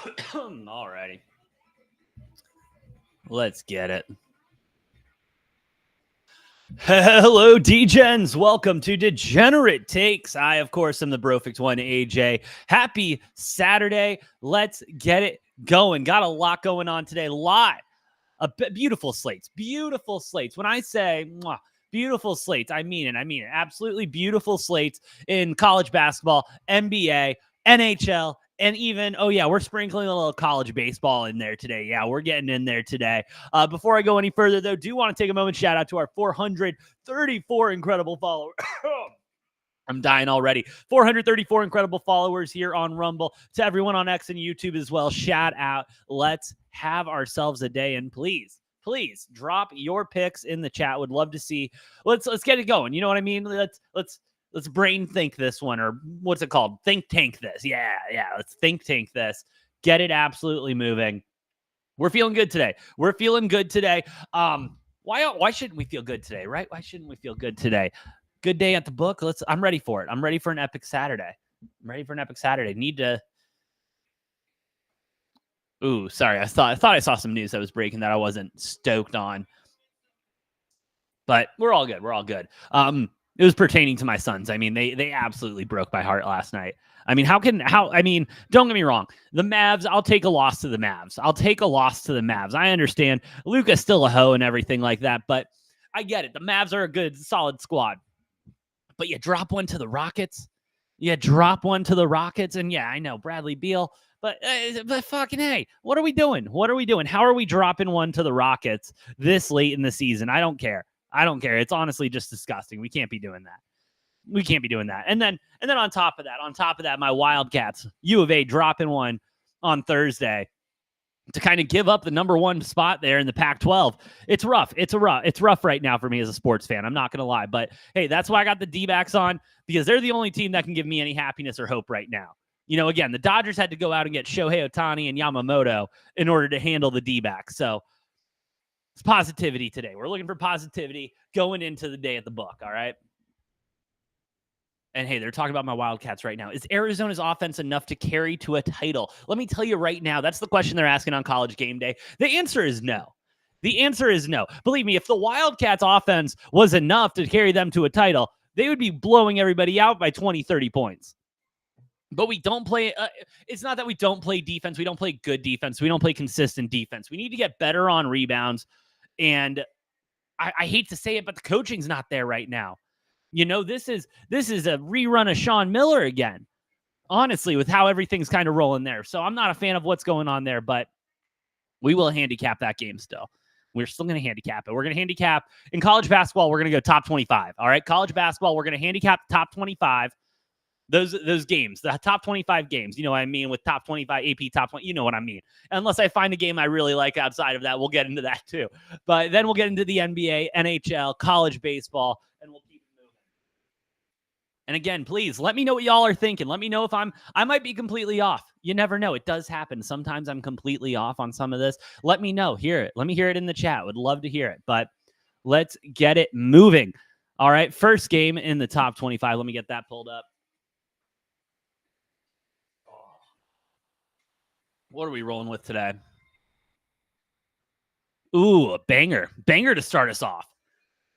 Alrighty. Let's get it. Hello, D-Gens. Welcome to Degenerate Takes. I, of course, am the Brofix one, AJ. Happy Saturday. Let's get it going. Got a lot going on today. Beautiful slates. Beautiful slates. When I say beautiful slates, I mean it. I mean it. Absolutely beautiful slates in college basketball, NBA, NHL, and even, we're sprinkling a little college baseball in there today. Yeah, we're getting in there today. Before I go any further, though, do want to take a moment, shout out to our 434 incredible followers. I'm dying already. 434 incredible followers here on Rumble. To everyone on X and YouTube as well, shout out. Let's have ourselves a day, and please drop your picks in the chat. Would love to see. Let's get it going. You know what I mean? Let's brain think this one, or what's it called? Think tank this. Yeah. Let's think tank this. Get it absolutely moving. We're feeling good today. Why shouldn't we feel good today, right? Why shouldn't we feel good today? Good day at the book. I'm ready for it. I'm ready for an epic Saturday. Need to. Ooh, sorry. I thought I saw some news that was breaking that I wasn't stoked on. But we're all good. It was pertaining to my Suns. I mean, they absolutely broke my heart last night. I mean, don't get me wrong. The Mavs, I'll take a loss to the Mavs. I understand Luka's still a hoe and everything like that, but I get it. The Mavs are a good, solid squad. But you drop one to the Rockets. And yeah, I know Bradley Beal, but fucking hey, what are we doing? How are we dropping one to the Rockets this late in the season? I don't care. It's honestly just disgusting. We can't be doing that. And then on top of that, my Wildcats, U of A, dropping one on Thursday to kind of give up the number one spot there in the Pac-12. It's rough. It's rough right now for me as a sports fan. I'm not going to lie. But, hey, that's why I got the D-backs on, because they're the only team that can give me any happiness or hope right now. You know, again, the Dodgers had to go out and get Shohei Ohtani and Yamamoto in order to handle the D-backs. So it's positivity today. We're looking for positivity going into the day at the book, all right? And hey, they're talking about my Wildcats right now. Is Arizona's offense enough to carry to a title? Let me tell you right now, that's the question they're asking on College Game Day. The answer is no. Believe me, if the Wildcats offense was enough to carry them to a title, they would be blowing everybody out by 20, 30 points. But we don't play. It's not that we don't play defense. We don't play good defense. We don't play consistent defense. We need to get better on rebounds. And I hate to say it, but the coaching's not there right now. You know, this is a rerun of Sean Miller again, honestly, with how everything's kind of rolling there. So I'm not a fan of what's going on there, but we will handicap that game still. We're still going to handicap it. We're going to handicap in college basketball. We're going to go top 25. All right. College basketball, we're going to handicap top 25. Those games, the top 25 games, you know what I mean? With top 25, AP top 20, you know what I mean? Unless I find a game I really like outside of that, we'll get into that too. But then we'll get into the NBA, NHL, college baseball, and we'll keep it moving. And again, please let me know what y'all are thinking. Let me know if I might be completely off. You never know. It does happen. Sometimes I'm completely off on some of this. Let me know. Hear it. Let me hear it in the chat. Would love to hear it. But let's get it moving. All right. First game in the top 25. Let me get that pulled up. What are we rolling with today? Ooh, a banger. Banger to start us off.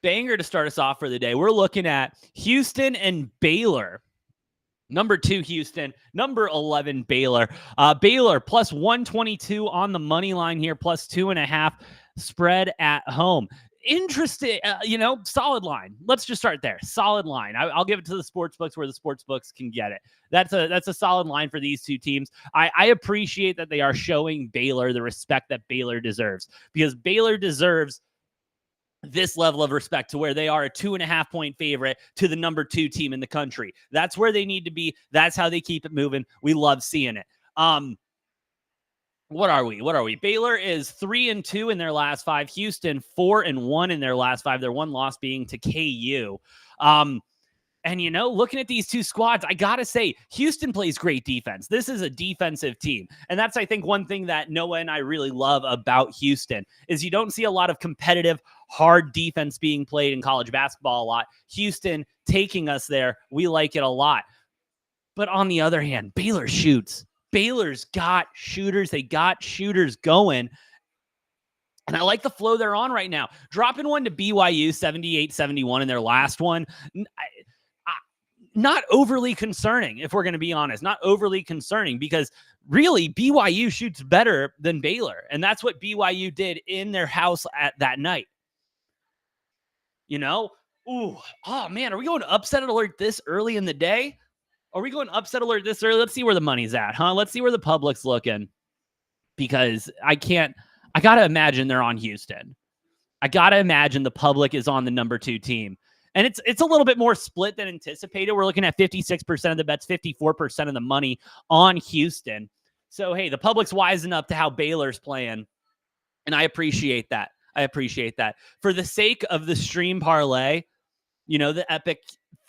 For the day. We're looking at Houston and Baylor. Number 2, Houston. Number 11, Baylor. Baylor plus 122 on the money line here, plus 2.5 spread at home. Interesting, solid line. Let's just start there. Solid line. I'll give it to the sports books where the sports books can get it. That's a solid line for these two teams. I appreciate that they are showing Baylor the respect that Baylor deserves, because Baylor deserves this level of respect to where they are a 2.5 point favorite to the number 2 team in the country. That's where they need to be. That's how they keep it moving. We love seeing it. What are we? Baylor is 3-2 in their last 5. Houston 4-1 in their last 5. Their one loss being to KU. And, looking at these two squads, I got to say, Houston plays great defense. This is a defensive team. And that's, I think, one thing that Noah and I really love about Houston is you don't see a lot of competitive, hard defense being played in college basketball a lot. Houston taking us there. We like it a lot. But on the other hand, Baylor shoots. Baylor's got shooters. They got shooters going. And I like the flow they're on right now. Dropping one to BYU 78-71 in their last one. Not overly concerning, if we're going to be honest. Not overly concerning, because really BYU shoots better than Baylor. And that's what BYU did in their house at that night. You know? Ooh, oh man, are we going to upset alert this early in the day? Are we going to upset alert this early? Let's see where the money's at, huh? Let's see where the public's looking. Because I got to imagine they're on Houston. I got to imagine the public is on the number 2 team. And it's a little bit more split than anticipated. We're looking at 56% of the bets, 54% of the money on Houston. So, hey, the public's wising up to how Baylor's playing. And I appreciate that. For the sake of the stream parlay, the epic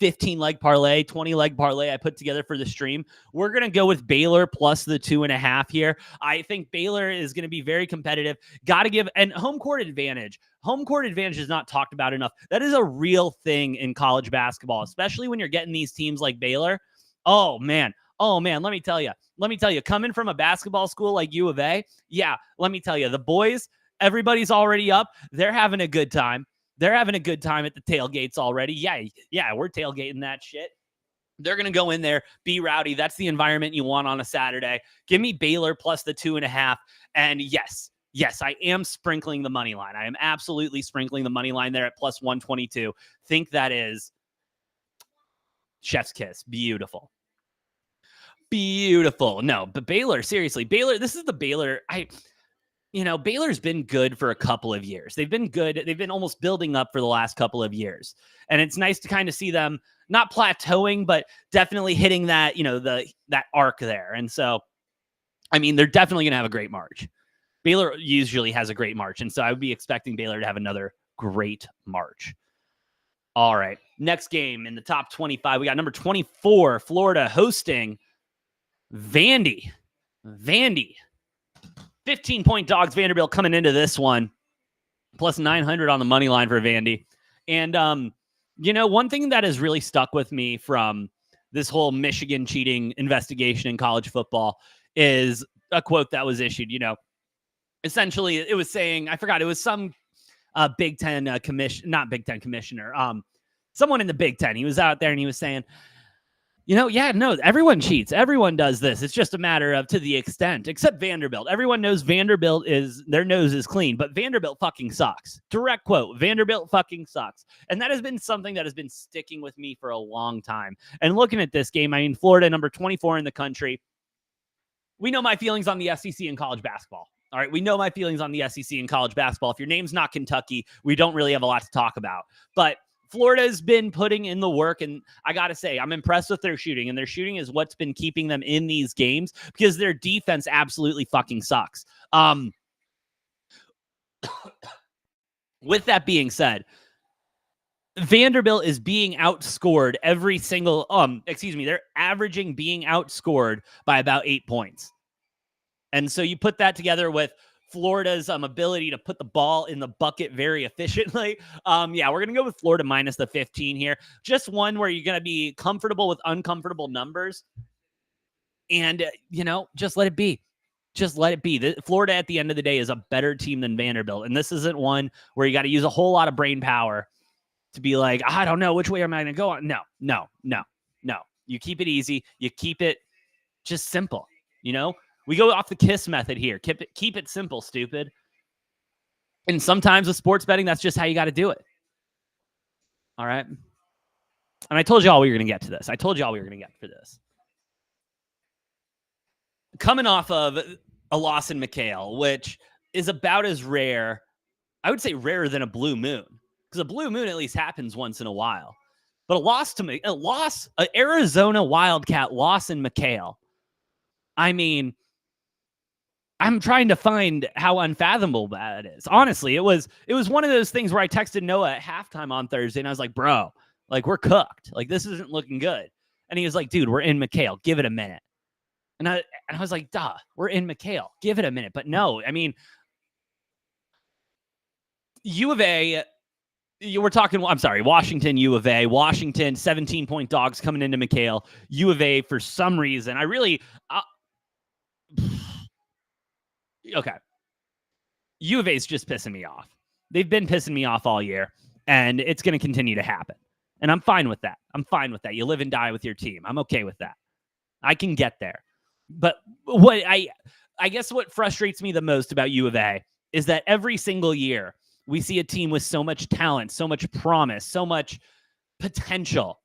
15-leg parlay, 20-leg parlay I put together for the stream, we're going to go with Baylor plus the 2.5 here. I think Baylor is going to be very competitive. Got to give, and home court advantage. Home court advantage is not talked about enough. That is a real thing in college basketball, especially when you're getting these teams like Baylor. Oh, man, let me tell you, coming from a basketball school like U of A, yeah, let me tell you, the boys, everybody's already up. They're having a good time. They're having a good time at the tailgates already. Yeah, we're tailgating that shit. They're going to go in there, be rowdy. That's the environment you want on a Saturday. Give me Baylor plus the 2.5. And yes, I am sprinkling the money line. I am absolutely sprinkling the money line there at plus 122. Think that is chef's kiss. Beautiful. No, but Baylor, seriously, this is the Baylor. Baylor's been good for a couple of years. They've been good. They've been almost building up for the last couple of years. And it's nice to kind of see them not plateauing, but definitely hitting that, that arc there. And so, they're definitely going to have a great March. Baylor usually has a great March. And so I would be expecting Baylor to have another great March. All right. Next game in the top 25. We got number 24, Florida hosting Vandy. 15-point dogs, Vanderbilt coming into this one. Plus 900 on the money line for Vandy. And, one thing that has really stuck with me from this whole Michigan cheating investigation in college football is a quote that was issued. Essentially, it was saying, I forgot, it was some Big Ten commissioner, someone in the Big Ten. He was out there and he was saying, everyone cheats. Everyone does this. It's just a matter of to the extent, except Vanderbilt. Everyone knows Vanderbilt their nose is clean, but Vanderbilt fucking sucks. Direct quote, Vanderbilt fucking sucks. And that has been something that has been sticking with me for a long time. And looking at this game, Florida, number 24 in the country. We know my feelings on the SEC in college basketball. All right, we know my feelings on the SEC in college basketball. If your name's not Kentucky, we don't really have a lot to talk about. But Florida's been putting in the work, and I got to say, I'm impressed with their shooting, and their shooting is what's been keeping them in these games because their defense absolutely fucking sucks. With that being said, Vanderbilt is being outscored every single, they're averaging being outscored by about 8 points. And so you put that together with Florida's ability to put the ball in the bucket very efficiently. We're going to go with Florida minus the 15 here. Just one where you're going to be comfortable with uncomfortable numbers. And, just let it be. Just let it be. Florida, at the end of the day, is a better team than Vanderbilt. And this isn't one where you got to use a whole lot of brain power to be like, I don't know, which way am I going to go on? No. You keep it easy. You keep it just simple, We go off the KISS method here. Keep it simple, stupid. And sometimes with sports betting, that's just how you got to do it. All right? And I told y'all we were going to get to this. Coming off of a loss in McHale, which is about as rare, I would say rarer than a blue moon. Because a blue moon at least happens once in a while. But an Arizona Wildcat loss in McHale. I'm trying to find how unfathomable that is. Honestly, it was one of those things where I texted Noah at halftime on Thursday, and I was like, bro, we're cooked. This isn't looking good. And he was like, dude, we're in McHale. Give it a minute. And I was like, duh, we're in McHale. Give it a minute. But no, U of A, Washington, U of A. Washington, 17-point dogs coming into McHale. U of A, for some reason, Okay. U of A is just pissing me off. They've been pissing me off all year, and it's going to continue to happen. And I'm fine with that. You live and die with your team. I'm okay with that. I can get there. But what I guess what frustrates me the most about U of A is that every single year we see a team with so much talent, so much promise, so much potential.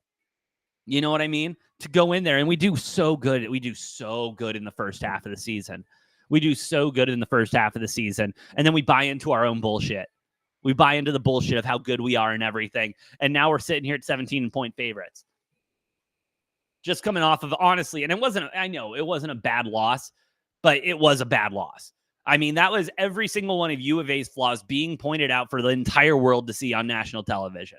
You know what I mean? To go in there, and we do so good. We do so good in the first half of the season. And then we buy into our own bullshit. We buy into the bullshit of how good we are and everything. And now we're sitting here at 17-point favorites. Just coming off of, honestly, and I know it wasn't a bad loss, but it was a bad loss. I mean, that was every single one of U of A's flaws being pointed out for the entire world to see on national television.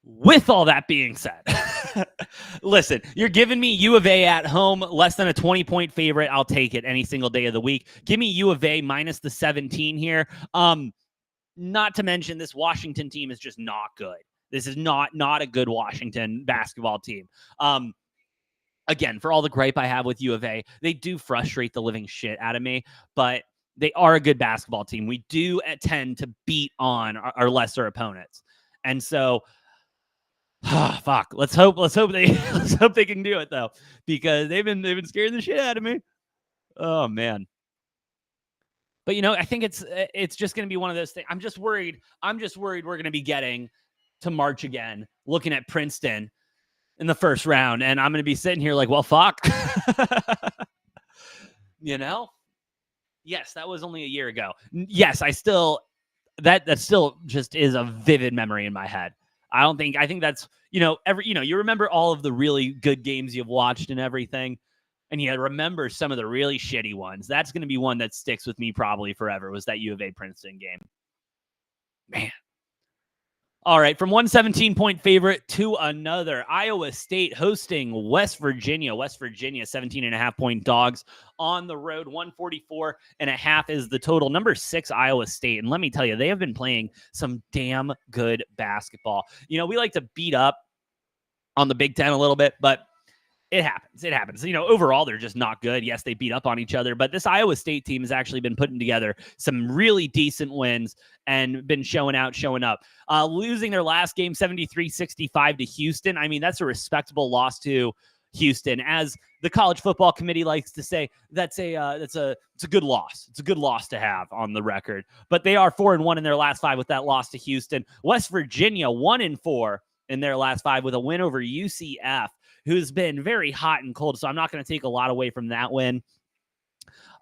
With all that being said, listen, you're giving me U of A at home, less than a 20-point favorite. I'll take it any single day of the week. Give me U of A minus the 17 here. Not to mention this Washington team is just not good. This is not a good Washington basketball team. Again, for all the gripe I have with U of A, they do frustrate the living shit out of me, but they are a good basketball team. We do tend to beat on our lesser opponents. And so, fuck. Let's hope they can do it though, because they've been scaring the shit out of me. Oh man. But I think it's just going to be one of those things. I'm just worried we're going to be getting to March again, looking at Princeton in the first round, and I'm going to be sitting here like, well, fuck. Yes, that was only a year ago. Yes, that still just is a vivid memory in my head. I think that's, you remember all of the really good games you've watched and everything, and you remember some of the really shitty ones. That's going to be one that sticks with me probably forever, was that U of A Princeton game. Man. All right, from one 17-point favorite to another. Iowa State hosting West Virginia. West Virginia, 17.5-point dogs on the road. 144.5 is the total. Number 6, Iowa State. And let me tell you, they have been playing some damn good basketball. We like to beat up on the Big Ten a little bit, but it happens. Overall, they're just not good. Yes, they beat up on each other, but this Iowa State team has actually been putting together some really decent wins and been showing up. Losing their last game 73-65 to Houston. I mean, that's a respectable loss to Houston. As the College Football Committee likes to say, it's a good loss. It's a good loss to have on the record. But they are 4-1 in their last 5 with that loss to Houston. West Virginia 1-4 in their last 5 with a win over UCF, who's been very hot and cold. So I'm not going to take a lot away from that win.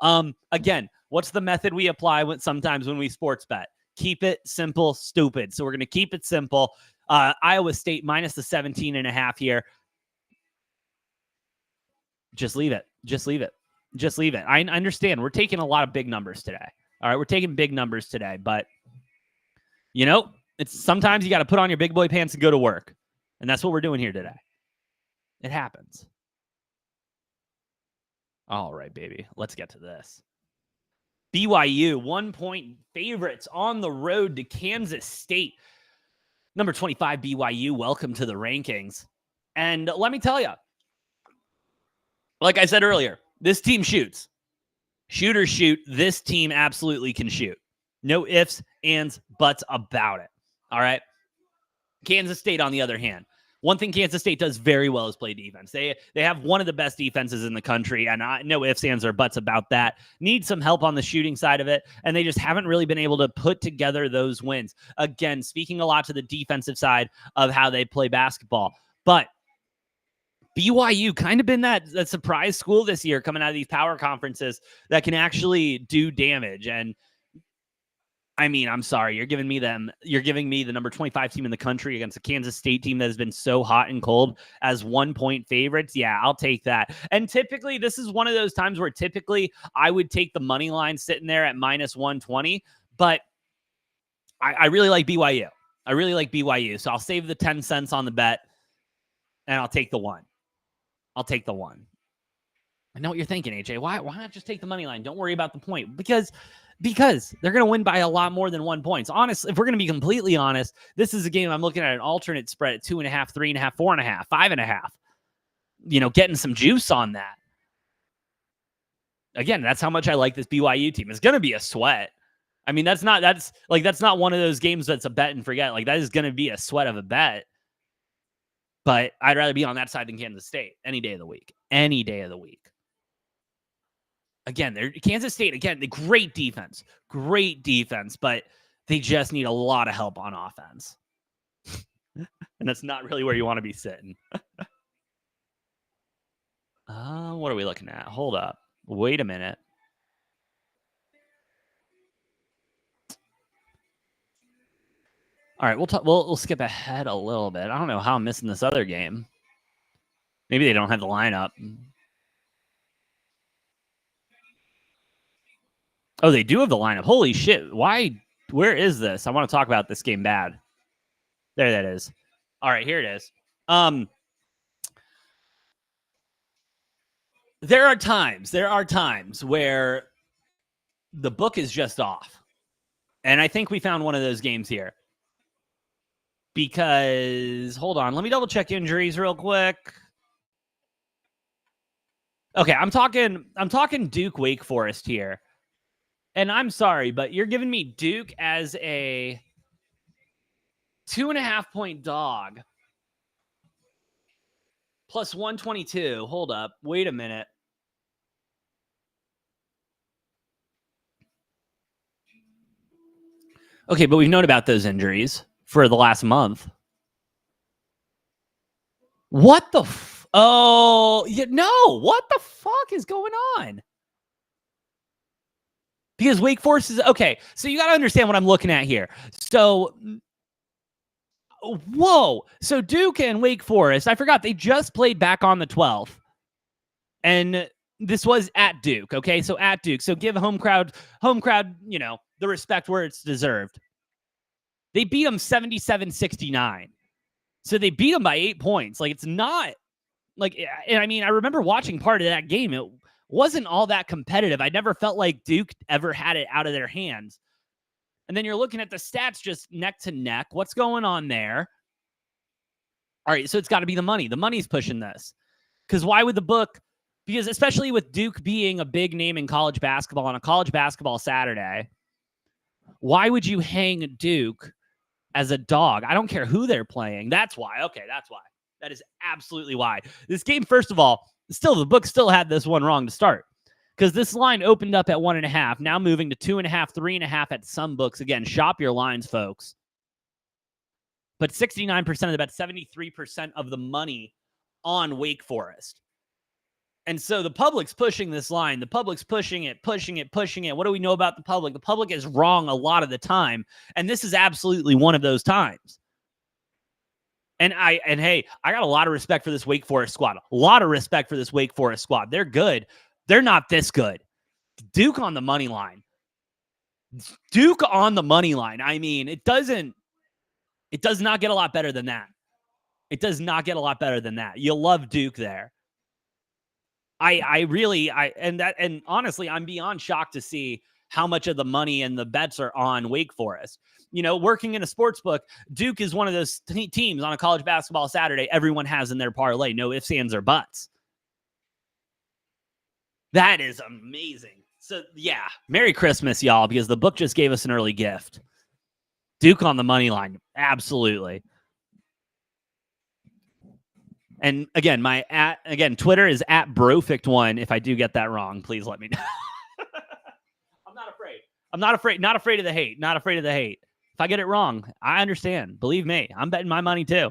Again, what's the method we apply sometimes when we sports bet? Keep it simple, stupid. So we're going to keep it simple. Iowa State minus the 17.5 here. Just leave it. I understand. We're taking a lot of big numbers today. All right. We're taking big numbers today, but it's sometimes you got to put on your big boy pants and go to work. And that's what we're doing here today. It happens. All right, baby. Let's get to this. BYU, 1-point favorites on the road to Kansas State. Number 25, BYU, welcome to the rankings. And let me tell you, like I said earlier, this team shoots. Shooters shoot. This team absolutely can shoot. No ifs, ands, buts about it. All right? Kansas State, on the other hand, one thing Kansas State does very well is play defense. They have one of the best defenses in the country, and no ifs, ands, or buts about that. Need some help on the shooting side of it, and they just haven't really been able to put together those wins. Again, speaking a lot to the defensive side of how they play basketball. But BYU kind of been that surprise school this year coming out of these power conferences that can actually do damage. And I mean, I'm sorry, you're giving me the number 25 team in the country against a Kansas State team that has been so hot and cold as 1-point favorites. Yeah, I'll take that. And typically, this is one of those times where typically I would take the money line sitting there at minus 120, but I really like BYU. So I'll save the 10 cents on the bet and I'll take the one. I know what you're thinking, AJ. Why not just take the money line? Don't worry about the point. Because they're going to win by a lot more than 1 point. Honestly, if we're going to be completely honest, this is a game I'm looking at an alternate spread at 2.5, 3.5, 4.5, 5.5. Getting some juice on that. Again, that's how much I like this BYU team. It's going to be a sweat. I mean, that's not one of those games that's a bet and forget. Like, that is going to be a sweat of a bet. But I'd rather be on that side than Kansas State any day of the week. Any day of the week. Again, they're Kansas State, again, the great defense, but they just need a lot of help on offense. And that's not really where you want to be sitting. What are we looking at? Hold up. Wait a minute. All right, we'll skip ahead a little bit. I don't know how I'm missing this other game. Maybe they don't have the lineup. Oh, they do have the lineup. Holy shit. Why? Where is this? I want to talk about this game bad. There that is. All right, here it is. There are times where the book is just off. And I think we found one of those games here. Because, hold on, let me double check injuries real quick. Okay, I'm talking Duke Wake Forest here. And I'm sorry, but you're giving me Duke as a 2.5-point dog. Plus 122. Hold up. Wait a minute. Okay, but we've known about those injuries for the last month. What the Oh, no. What the fuck is going on? Because Wake Forest is... Okay, so you got to understand what I'm looking at here. So... Whoa. So Duke and Wake Forest, I forgot, they just played back on the 12th. And this was at Duke, okay? So at Duke. So give home crowd, you know, the respect where it's deserved. They beat them 77-69. So they beat them by 8 points. Like, it's not like, and I mean, I remember watching part of that game. It wasn't all that competitive. I never felt like Duke ever had it out of their hands. And then you're looking at the stats just neck to neck. What's going on there? All right, so it's got to be the money. The money's pushing this. Because why would the book... Because especially with Duke being a big name in college basketball on a college basketball Saturday, why would you hang Duke as a dog? I don't care who they're playing. That's why. Okay, that's why. That is absolutely why. This game, first of all, the book still had this one wrong to start. Because this line opened up at 1.5, now moving to 2.5, 3.5 at some books. Again, shop your lines, folks. But 69% of the bet, 73% of the money on Wake Forest. And so the public's pushing this line. The public's pushing it. What do we know about the public? The public is wrong a lot of the time. And this is absolutely one of those times. And hey, I got a lot of respect for this Wake Forest squad. They're good. They're not this good. Duke on the money line. I mean, it does not get a lot better than that. You'll love Duke there. And honestly, I'm beyond shocked to see how much of the money and the bets are on Wake Forest. You know, working in a sports book, Duke is one of those teams on a college basketball Saturday everyone has in their parlay. No ifs, ands, or buts. That is amazing. So, yeah, Merry Christmas, y'all, because the book just gave us an early gift. Duke on the money line. Absolutely. And again, Twitter is at Brofict1. If I do get that wrong, please let me know. I'm not afraid. Not afraid of the hate. If I get it wrong, I understand. Believe me, I'm betting my money too.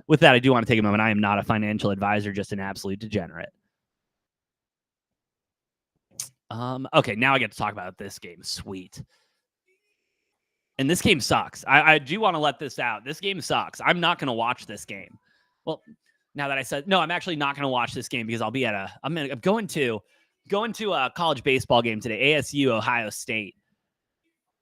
With that, I do want to take a moment. I am not a financial advisor, just an absolute degenerate. Okay, now I get to talk about this game. Sweet. And this game sucks. I do want to let this out. This game sucks. I'm not going to watch this game. Well, now that I said, no, I'm actually not going to watch this game because I'll be I'm going to a college baseball game today, ASU, Ohio State.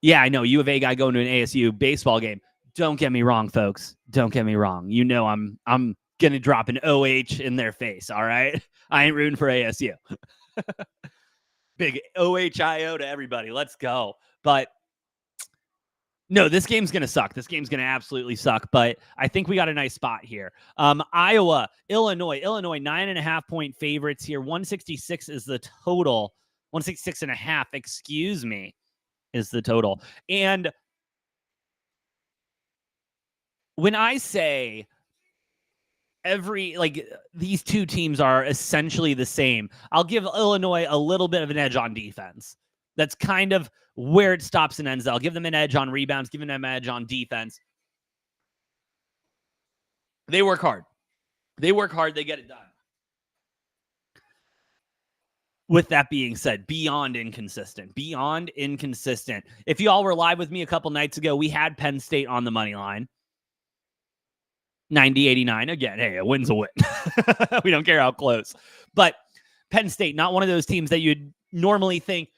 Yeah, I know, U of A guy going to an ASU baseball game. Don't get me wrong, folks. Don't get me wrong. You know I'm going to drop an OH in their face, all right? I ain't rooting for ASU. Big OHIO to everybody. Let's go. But No, this game's going to suck. This game's going to absolutely suck, but I think we got a nice spot here. Iowa, Illinois, 9.5-point favorites here. 166 is the total. 166.5, excuse me, is the total. And when I say these two teams are essentially the same, I'll give Illinois a little bit of an edge on defense. That's kind of where it stops and ends. I'll give them an edge on rebounds, giving them an edge on defense. They work hard. They get it done. With that being said, beyond inconsistent. If you all were live with me a couple nights ago, we had Penn State on the money line. 90-89. Again, hey, a win's a win. We don't care how close. But Penn State, not one of those teams that you'd normally think,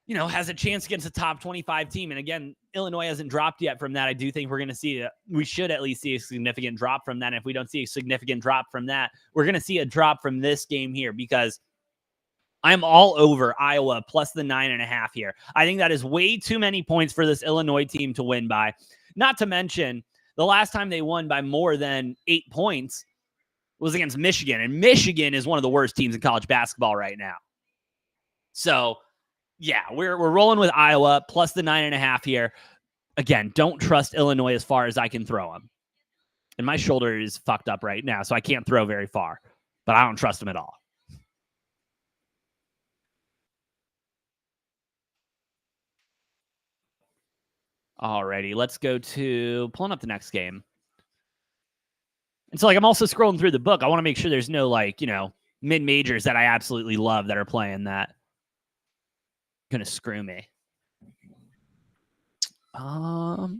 has a chance against a top 25 team. And again, Illinois hasn't dropped yet from that. I do think we should at least see a significant drop from that. And if we don't see a significant drop from that, we're going to see a drop from this game here, because I'm all over Iowa plus the 9.5 here. I think that is way too many points for this Illinois team to win by. Not to mention, the last time they won by more than 8 points was against Michigan. And Michigan is one of the worst teams in college basketball right now. So, yeah, we're rolling with Iowa plus the 9.5 here. Again, don't trust Illinois as far as I can throw them. And my shoulder is fucked up right now, so I can't throw very far. But I don't trust them at all. Alrighty, let's go to pulling up the next game. And so, I'm also scrolling through the book. I want to make sure there's no, mid-majors that I absolutely love that are playing that. Gonna screw me. Ooh,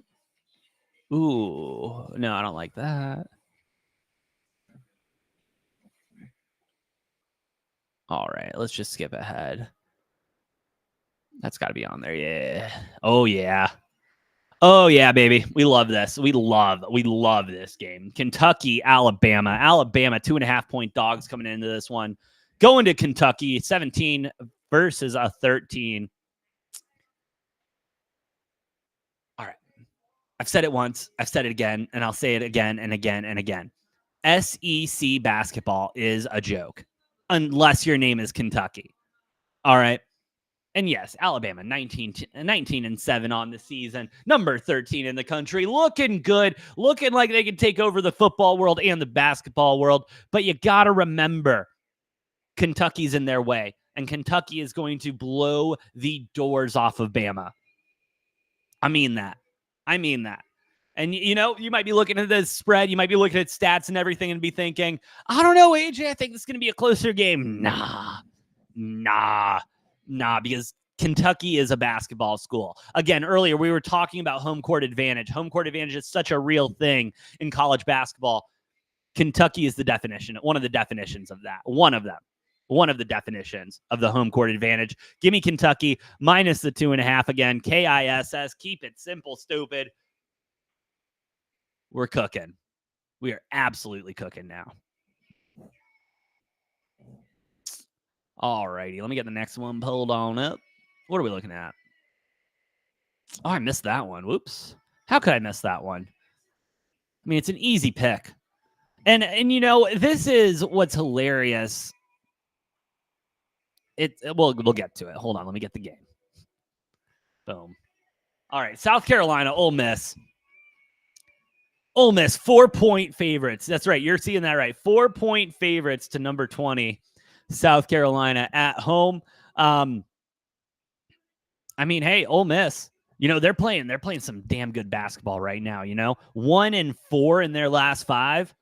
no, I don't like that. All right, let's just skip ahead. That's got to be on there. Yeah. Oh, yeah. Oh, yeah, baby. We love this. We love this game. Kentucky, Alabama. Alabama, 2.5-point dogs coming into this one. Going to Kentucky, 17 versus a 13. All right. I've said it once. I've said it again, and I'll say it again and again and again. SEC basketball is a joke, unless your name is Kentucky. All right. And yes, Alabama, 19-7 on the season, number 13 in the country, looking good, looking like they can take over the football world and the basketball world. But you got to remember, Kentucky's in their way, and Kentucky is going to blow the doors off of Bama. I mean that. And, you might be looking at the spread, you might be looking at stats and everything and be thinking, I don't know, AJ, I think this is going to be a closer game. Nah, because Kentucky is a basketball school. Again, earlier we were talking about home court advantage. Home court advantage is such a real thing in college basketball. Kentucky is the definition, one of the definitions of that. One of the definitions of the home court advantage. Give me Kentucky minus the 2.5 again. KISS. Keep it simple, stupid. We're cooking. We are absolutely cooking now. All righty, let me get the next one pulled on up. What are we looking at? Oh, I missed that one. Whoops. How could I miss that one? I mean, it's an easy pick. And this is what's hilarious. We'll get to it. Hold on, let me get the game. Boom. All right, South Carolina, Ole Miss. Ole Miss, 4-point favorites. That's right, you're seeing that right. 4-point favorites to number 20. South Carolina at home. I mean, hey, Ole Miss, they're playing some damn good basketball right now, 1-4 in their last 5.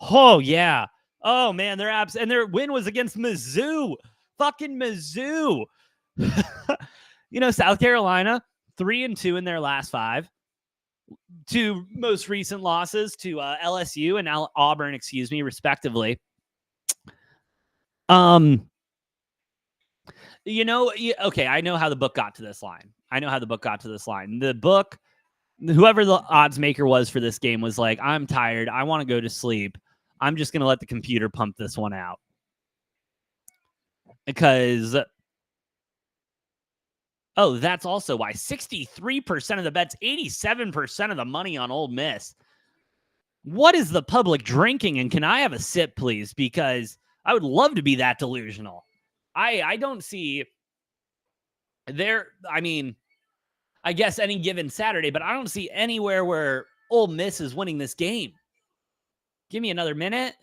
Oh, yeah. Oh, man, and their win was against Mizzou. Fucking Mizzou. South Carolina, 3-2 in their last 5. 2 most recent losses to LSU and Auburn, respectively. Okay, I know how the book got to this line. The book, whoever the odds maker was for this game, was like, I'm tired. I want to go to sleep. I'm just going to let the computer pump this one out. Because Oh, that's also why 63% of the bets, 87% of the money on Ole Miss. What is the public drinking? And can I have a sip, please? Because I would love to be that delusional. I don't see there. I mean, I guess any given Saturday, but I don't see anywhere where Ole Miss is winning this game. Give me another minute.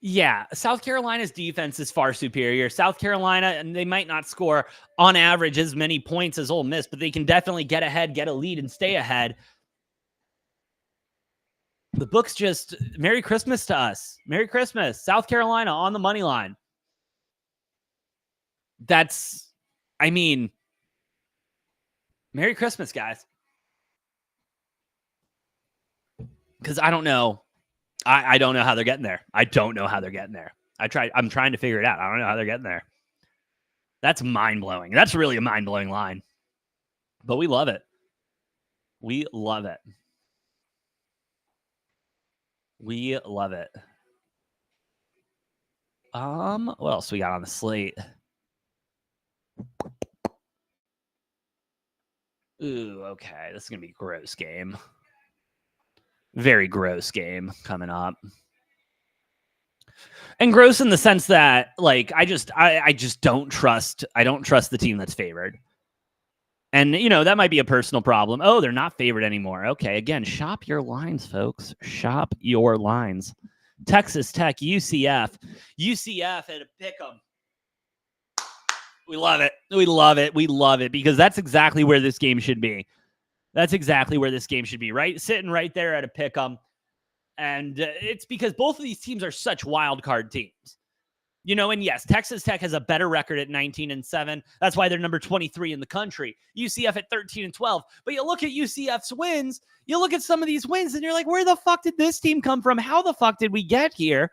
Yeah, South Carolina's defense is far superior. South Carolina, and they might not score on average as many points as Ole Miss, but they can definitely get ahead, get a lead, and stay ahead. The book's just Merry Christmas to us. Merry Christmas. South Carolina on the money line. That's, I mean, Merry Christmas, guys. Because I don't know. I don't know how they're getting there. I don't know how they're getting there. I'm trying to figure it out. I don't know how they're getting there. That's mind-blowing. That's really a mind-blowing line. But we love it. We love it. We love it. What else we got on the slate? Ooh, okay. This is gonna be a gross game. Very gross game coming up. And gross in the sense that, like, I just don't trust the team that's favored. And, you know, that might be a personal problem. Oh, they're not favored anymore. Okay, again, shop your lines, folks. Shop your lines. Texas Tech, UCF. UCF had to pick them. We love it. We love it. We love it because that's exactly where this game should be. That's exactly where this game should be, right? Sitting right there at a pick 'em. And it's because both of these teams are such wild card teams. You know, and yes, Texas Tech has a better record at 19-7. That's why they're number 23 in the country. UCF at 13-12. But you look at UCF's wins, you look at some of these wins, and you're like, where the fuck did this team come from? How the fuck did we get here?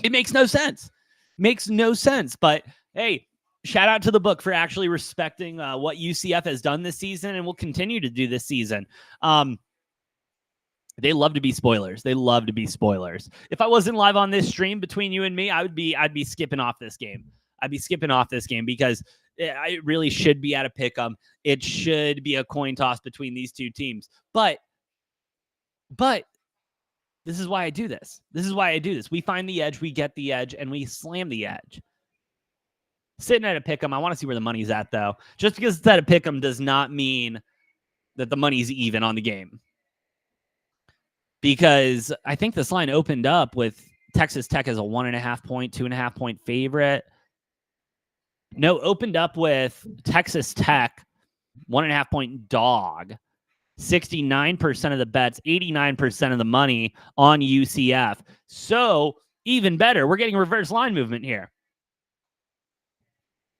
It makes no sense. Makes no sense. But hey, shout out to the book for actually respecting what UCF has done this season and will continue to do this season. They love to be spoilers. They love to be spoilers. If I wasn't live on this stream between you and me, I'd be skipping off this game. I'd be skipping off this game because it really should be at a pick 'em. It should be a coin toss between these two teams. But this is why I do this. This is why I do this. We find the edge, we get the edge, and we slam the edge. Sitting at a pick 'em, I want to see where the money's at, though. Just because it's at a pick 'em does not mean that the money's even on the game. Because I think this line opened up with Texas Tech as a 1.5 point, 2.5 point favorite. No, opened up with Texas Tech 1.5 point dog. 69% of the bets, 89% of the money on UCF. So even better, we're getting reverse line movement here.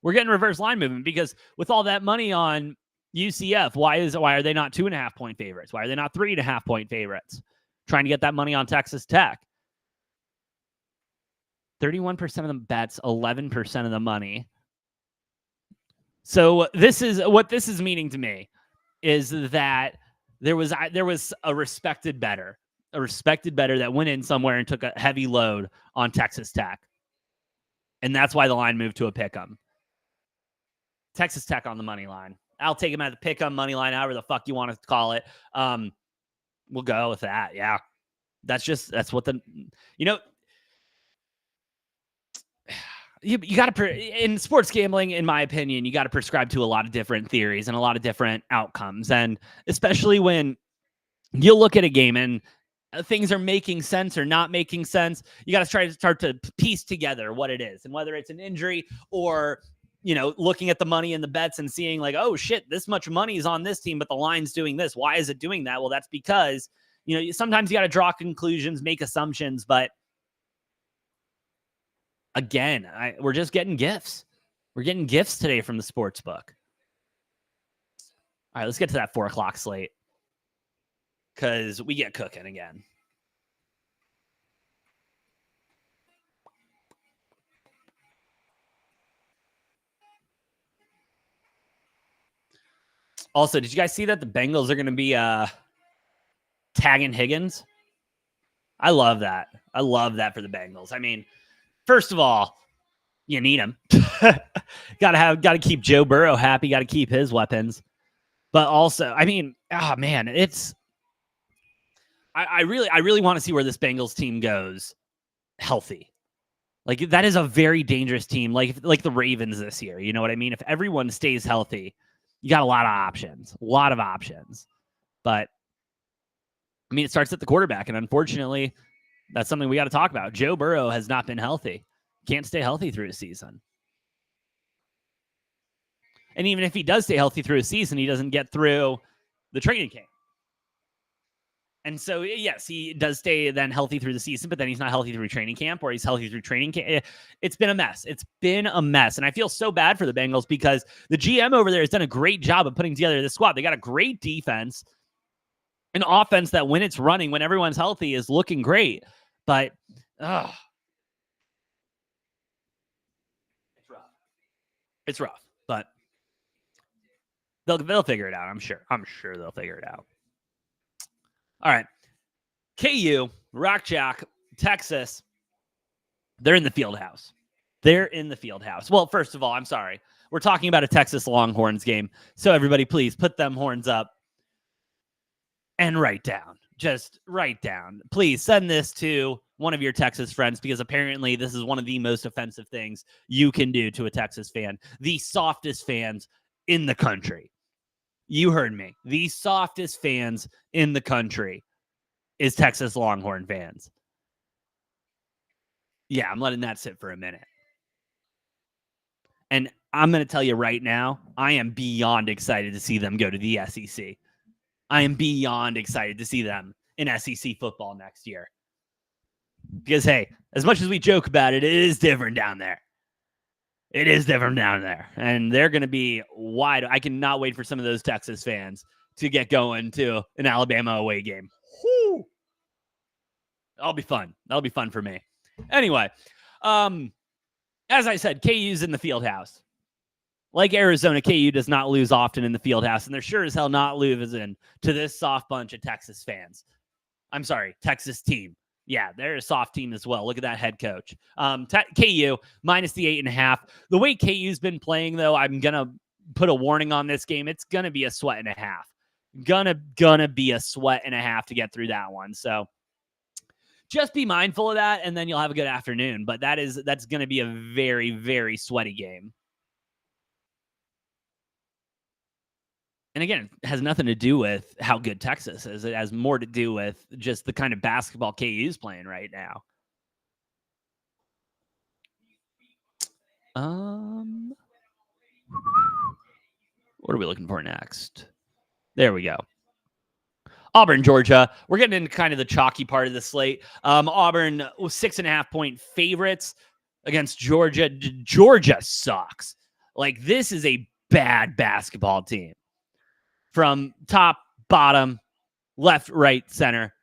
We're getting reverse line movement because with all that money on UCF, why are they not 2.5 point favorites? Why are they not 3.5 point favorites? Trying to get that money on Texas Tech. 31% of the bets, 11% of the money. So this is what this is meaning to me is that there was a respected bettor that went in somewhere and took a heavy load on Texas Tech. And that's why the line moved to a pick 'em. Texas Tech on the money line. I'll take him at the pick 'em money line, however the fuck you want to call it. We'll go with that. Yeah. That's what you got to, in sports gambling, in my opinion, you got to prescribe to a lot of different theories and a lot of different outcomes. And especially when you look at a game and things are making sense or not making sense, you got to try to start to piece together what it is and whether it's an injury or, you know, looking at the money and the bets and seeing like, oh shit, this much money is on this team, but the line's doing this. Why is it doing that? Well, that's because, you know, sometimes you got to draw conclusions, make assumptions, but again, we're just getting gifts. We're getting gifts today from the sports book. All right, let's get to that 4:00 slate because we get cooking again. Also, did you guys see that the Bengals are going to be tagging Higgins. I love that. I love that for the Bengals. I mean, first of all, you need him. got to keep Joe Burrow happy. Got to keep his weapons. But also, I mean, oh man, it's. I really want to see where this Bengals team goes healthy. Like that is a very dangerous team, like the Ravens this year. You know what I mean? If everyone stays healthy, you got a lot of options. But I mean, it starts at the quarterback, and unfortunately, that's something we got to talk about. Joe Burrow has not been healthy. Can't stay healthy through a season. And even if he does stay healthy through a season, he doesn't get through the training camp. And so, yes, he does stay then healthy through the season, but then he's not healthy through training camp, or he's healthy through training camp. It's been a mess. And I feel so bad for the Bengals because the GM over there has done a great job of putting together this squad. They got a great defense, an offense that when it's running, when everyone's healthy, is looking great. But, it's rough, but they'll figure it out. I'm sure they'll figure it out. All right. KU, Rock Chalk, Texas. They're in the field house. Well, first of all, I'm sorry. We're talking about a Texas Longhorns game. So everybody, please put them horns up and write down. Just write down. Please send this to one of your Texas friends because apparently this is one of the most offensive things you can do to a Texas fan. The softest fans in the country. You heard me. The softest fans in the country is Texas Longhorn fans. Yeah, I'm letting that sit for a minute. And I'm going to tell you right now, I am beyond excited to see them go to the SEC. I am beyond excited to see them in SEC football next year. Because, hey, as much as we joke about it, it is different down there. And they're going to be wide. I cannot wait for some of those Texas fans to get going to an Alabama away game. Whew. That'll be fun. That'll be fun for me. Anyway, as I said, KU's in the field house. Like Arizona, KU does not lose often in the field house, and they're sure as hell not losing to this soft bunch of Texas fans. I'm sorry, Texas team. Yeah, they're a soft team as well. Look at that head coach. KU minus the 8.5. The way KU's been playing, though, I'm gonna put a warning on this game. It's gonna be a sweat and a half. Gonna be a sweat and a half to get through that one. So just be mindful of that, and then you'll have a good afternoon. But that's gonna be a very, very sweaty game. And again, it has nothing to do with how good Texas is. It has more to do with just the kind of basketball KU's playing right now. What are we looking for next? There we go. Auburn, Georgia. We're getting into kind of the chalky part of the slate. Auburn was 6.5-point favorites against Georgia. Georgia sucks. Like, this is a bad basketball team. From top, bottom, left, right, center.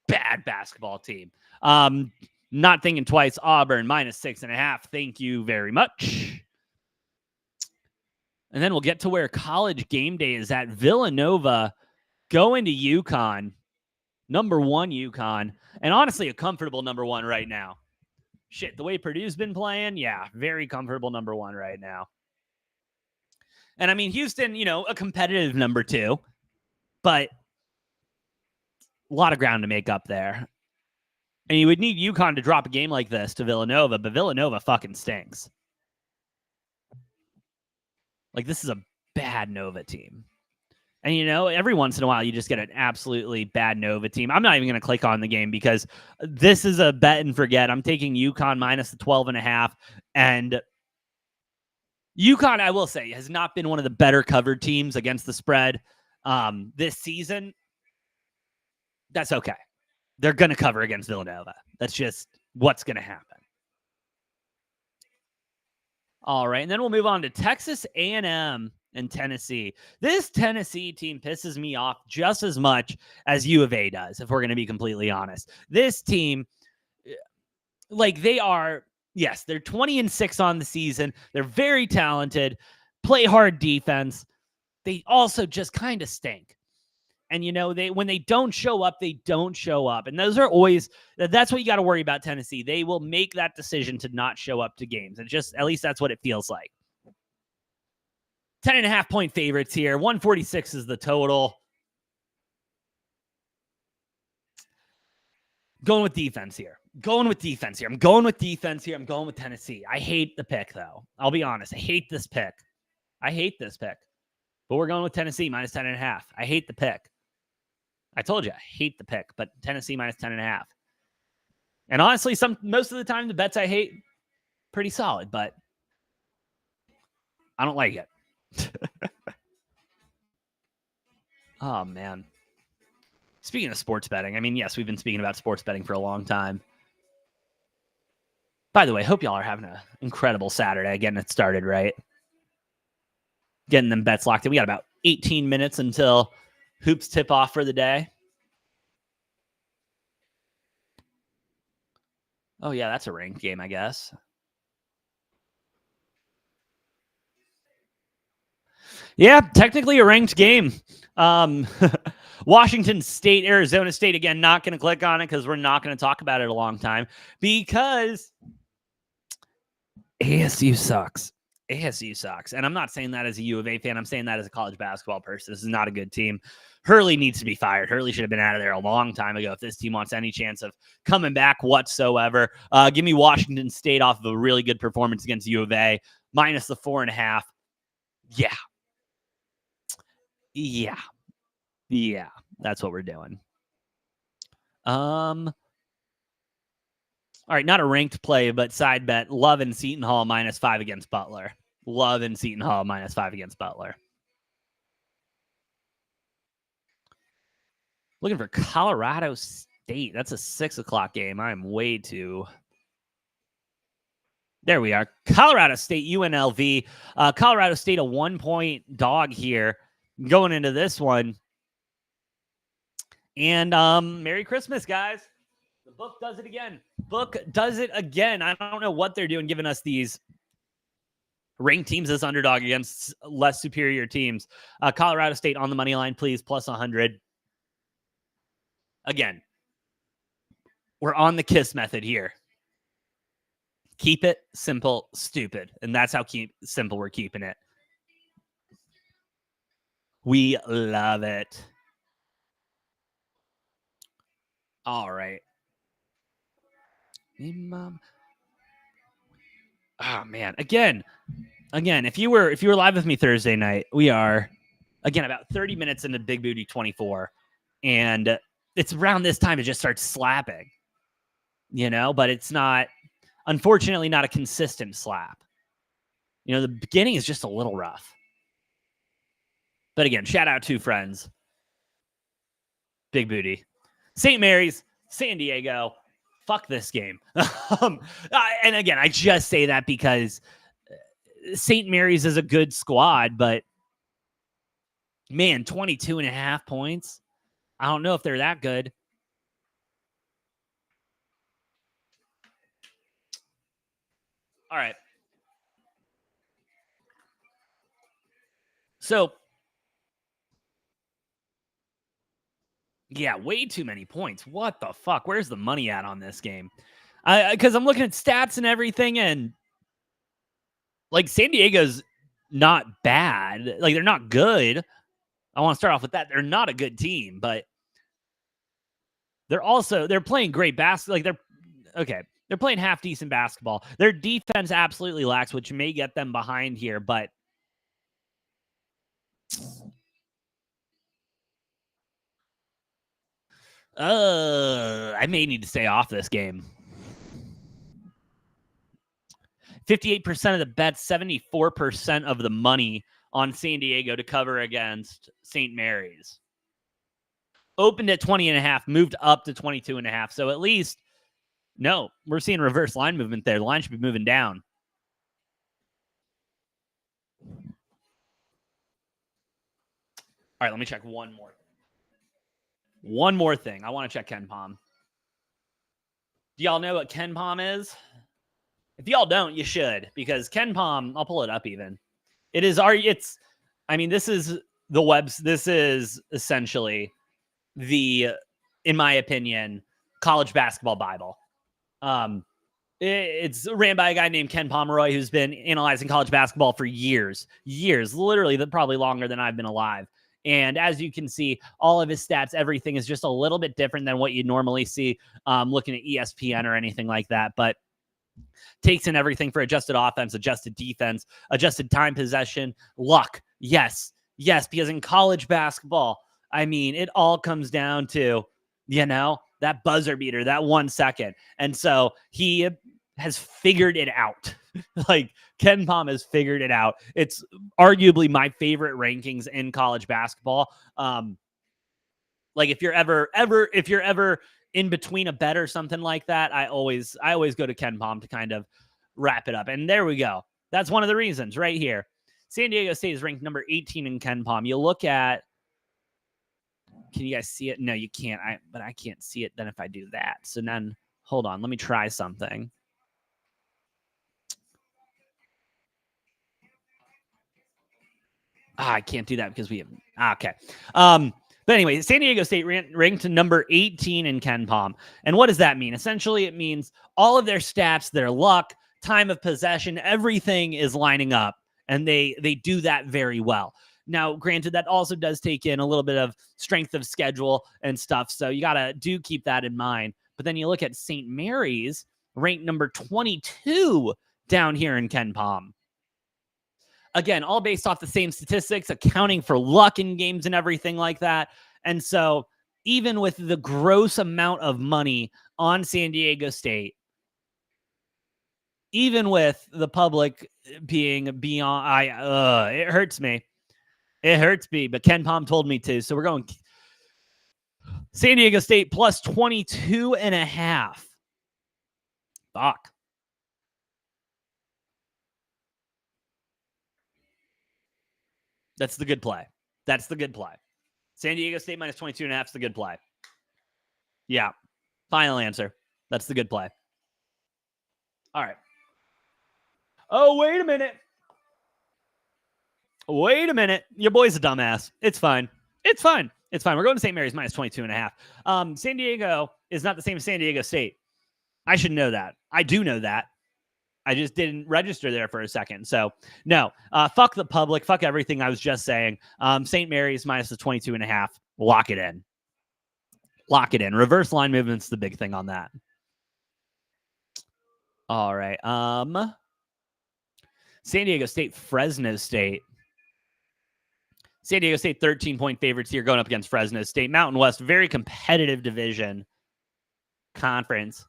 Bad basketball team. Not thinking twice. Auburn minus 6.5. Thank you very much. And then we'll get to where College Game Day is at. Villanova going to UConn. Number 1 UConn. And honestly, a comfortable number 1 right now. Shit, the way Purdue's been playing, yeah, very comfortable number 1 right now. And I mean, Houston, a competitive number 2, but a lot of ground to make up there. And you would need UConn to drop a game like this to Villanova, but Villanova fucking stinks. Like, this is a bad Nova team. And, every once in a while, you just get an absolutely bad Nova team. I'm not even going to click on the game because this is a bet and forget. I'm taking UConn minus the 12.5. And UConn, I will say, has not been one of the better covered teams against the spread this season. That's okay. They're going to cover against Villanova. That's just what's going to happen. All right, and then we'll move on to Texas A&M and Tennessee. This Tennessee team pisses me off just as much as U of A does, if we're going to be completely honest. This team, yes, they're 20-6 on the season. They're very talented, play hard defense. They also just kind of stink. And, when they don't show up, they don't show up. And those are always, that's what you got to worry about Tennessee. They will make that decision to not show up to games. And at least that's what it feels like. 10.5 point favorites here. 146 is the total. Going with defense here. I'm going with defense here. I'm going with Tennessee. I hate the pick, though. I'll be honest. I hate this pick. But we're going with Tennessee minus 10.5. I hate the pick. I told you, I hate the pick, but Tennessee minus 10.5. And honestly, most of the time, the bets I hate, pretty solid, but I don't like it. Oh, man. Speaking of sports betting, I mean, yes, we've been speaking about sports betting for a long time. By the way, hope y'all are having an incredible Saturday, getting it started, right? Getting them bets locked in. We got about 18 minutes until hoops tip off for the day. Oh, yeah, that's a ranked game, I guess. Yeah, technically a ranked game. Washington State, Arizona State. Again, not going to click on it because we're not going to talk about it a long time because ASU sucks. And I'm not saying that as a U of A fan. I'm saying that as a college basketball person. This is not a good team. Hurley needs to be fired. Hurley should have been out of there a long time ago if this team wants any chance of coming back whatsoever. Give me Washington State off of a really good performance against U of A. Minus the 4.5. Yeah, that's what we're doing. All right, not a ranked play, but side bet. Love and Seton Hall minus 5 against Butler. Looking for Colorado State. That's a 6:00 game. I'm way too... There we are. Colorado State, UNLV. Colorado State, a 1-point dog here going into this one. And Merry Christmas, guys. The book does it again. I don't know what they're doing, giving us these ranked teams as underdog against less superior teams. Colorado State on the money line, please, plus 100. Again, we're on the KISS method here. Keep it simple, stupid. And that's how simple we're keeping it. We love it. All right. Oh, man. Again, if you were live with me Thursday night, we are, again, about 30 minutes into Big Booty 24. And it's around this time it just starts slapping. But it's not... Unfortunately, not a consistent slap. The beginning is just a little rough. But again, shout out to friends. Big Booty. St. Mary's, San Diego. Fuck this game. And again, I just say that because St. Mary's is a good squad, but man, 22.5 points. I don't know if they're that good. All right. So, yeah, way too many points. What the fuck? Where's the money at on this game? Because I'm looking at stats and everything, and like San Diego's not bad. Like, they're not good. I want to start off with that. They're not a good team, but they're playing great basketball. Like, they're playing half decent basketball. Their defense absolutely lacks, which may get them behind here, but I may need to stay off this game. 58% of the bets, 74% of the money on San Diego to cover against St. Mary's. Opened at 20.5, moved up to 22.5. So at least, no, we're seeing reverse line movement there. The line should be moving down. All right, let me check one more. One more thing. I want to check KenPom. Do y'all know what KenPom is? If y'all don't, you should, because KenPom, I'll pull it up even. This is the webs. This is essentially in my opinion, college basketball Bible. It's ran by a guy named Ken Pomeroy, who's been analyzing college basketball for years, literally probably longer than I've been alive. And as you can see, all of his stats, everything is just a little bit different than what you normally see looking at ESPN or anything like that. But takes in everything for adjusted offense, adjusted defense, adjusted time possession, luck. Yes, because in college basketball, I mean, it all comes down to, that buzzer beater, that 1 second. And so he has figured it out. Like Ken Pom has figured it out. It's arguably my favorite rankings in college basketball. Like if you're ever in between a bet or something like that, I always go to Ken Pom to kind of wrap it up. And there we go. That's one of the reasons right here. San Diego State is ranked number 18 in Ken Pom. You look at, can you guys see it? No, you can't. But I can't see it then if I do that. So then hold on, let me try something. I can't do that because we have okay. But anyway, San Diego State ranked number 18 in Ken Pom. And what does that mean? Essentially, it means all of their stats, their luck, time of possession, everything is lining up. And they do that very well. Now, granted, that also does take in a little bit of strength of schedule and stuff. So you got to keep that in mind. But then you look at St. Mary's, ranked number 22 down here in Ken Pom. Again, all based off the same statistics, accounting for luck in games and everything like that. And so even with the gross amount of money on San Diego State, even with the public being beyond, it hurts me. It hurts me, but Ken Pom told me to. So we're going San Diego State plus 22.5. Fuck. That's the good play. That's the good play. San Diego State minus 22.5 is the good play. Yeah. Final answer. That's the good play. All right. Oh, wait a minute. Your boy's a dumbass. It's fine. We're going to St. Mary's minus 22.5. San Diego is not the same as San Diego State. I should know that. I do know that. I just didn't register there for a second. So, no. Fuck the public. Fuck everything I was just saying. St. Mary's minus the 22.5. Lock it in. Reverse line movement's the big thing on that. All right. San Diego State, Fresno State. San Diego State 13-point favorites here going up against Fresno State. Mountain West, very competitive division conference.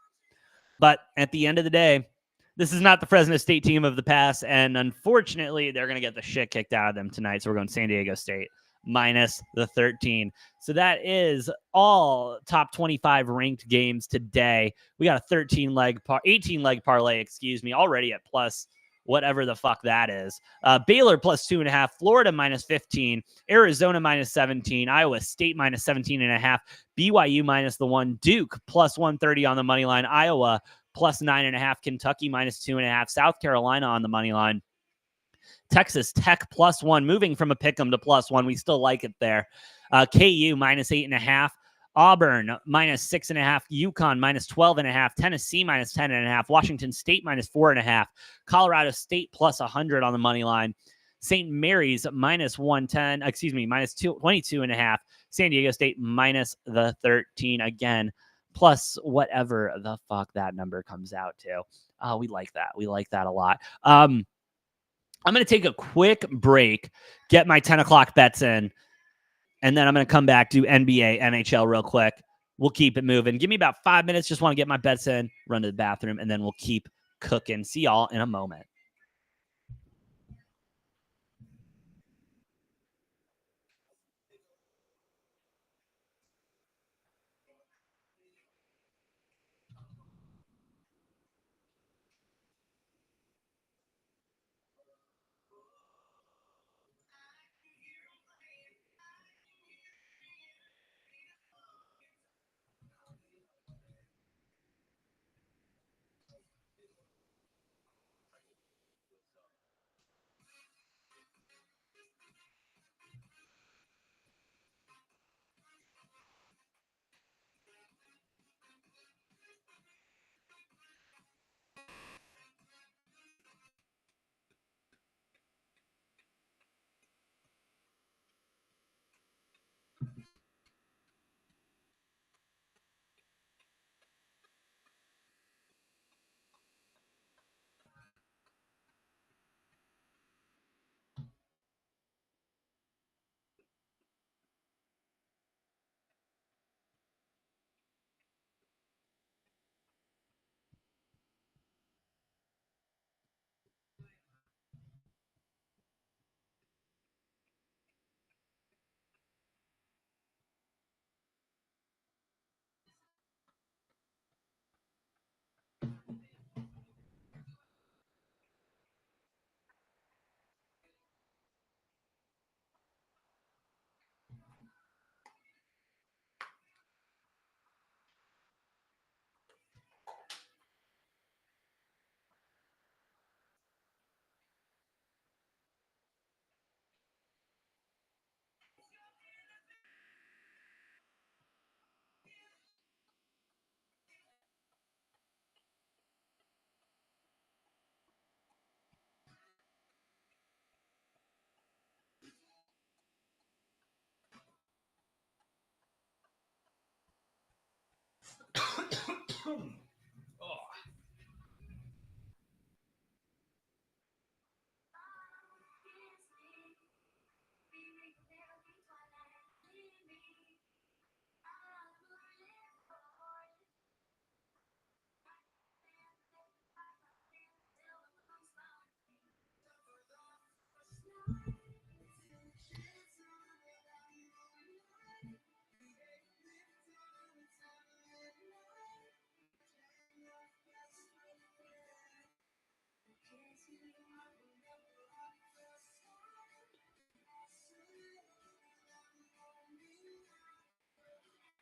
But at the end of the day, this is not the Fresno State team of the past, and unfortunately, they're going to get the shit kicked out of them tonight. So we're going San Diego State minus the 13. So that is all top 25 ranked games today. We got a 18 leg parlay, already at plus whatever the fuck that is. Baylor plus 2.5, Florida minus 15, Arizona minus 17, Iowa State minus 17.5, BYU minus the 1, Duke plus 130 on the money line, Iowa plus 9.5, Kentucky minus 2.5, South Carolina on the money line, Texas Tech plus 1, moving from a pick'em to plus 1. We still like it there. KU minus 8.5. Auburn minus 6.5, UConn minus 12.5, Tennessee minus 10.5, Washington State minus 4.5, Colorado State plus 100 on the money line, St. Mary's minus 110, minus 22.5, San Diego State minus the 13 again, plus whatever the fuck that number comes out to. We like that. We like that a lot. I'm going to take a quick break, get my 10 o'clock bets in, and then I'm going to come back, do NBA, NHL real quick. We'll keep it moving. Give me about 5 minutes. Just want to get my bets in, run to the bathroom, and then we'll keep cooking. See y'all in a moment.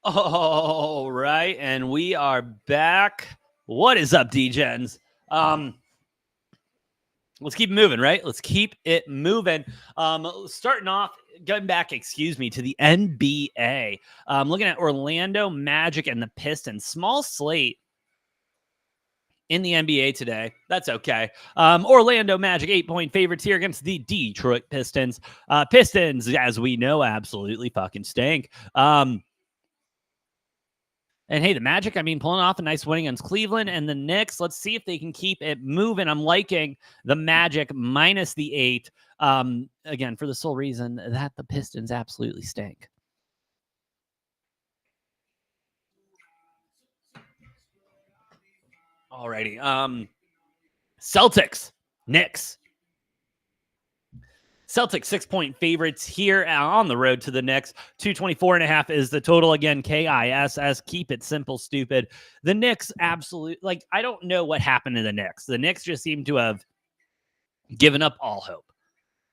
All right, and we are back. What is up, D-Gens? Let's keep moving, right? Let's keep it moving. Starting off, going back, to the NBA. Looking at Orlando Magic and the Pistons. Small slate in the NBA today. That's okay. Orlando Magic 8-point favorites here against the Detroit Pistons. Pistons, as we know, absolutely fucking stink. And hey, the Magic, pulling off a nice win against Cleveland, and the Knicks, let's see if they can keep it moving. I'm liking the Magic minus the 8. Again, for the sole reason that the Pistons absolutely stink. Alrighty. Celtics, Knicks. Celtics 6-point favorites here on the road to the Knicks. 224.5 is the total. Again, KISS. Keep it simple, stupid. The Knicks, absolutely. I don't know what happened to the Knicks. The Knicks just seem to have given up all hope.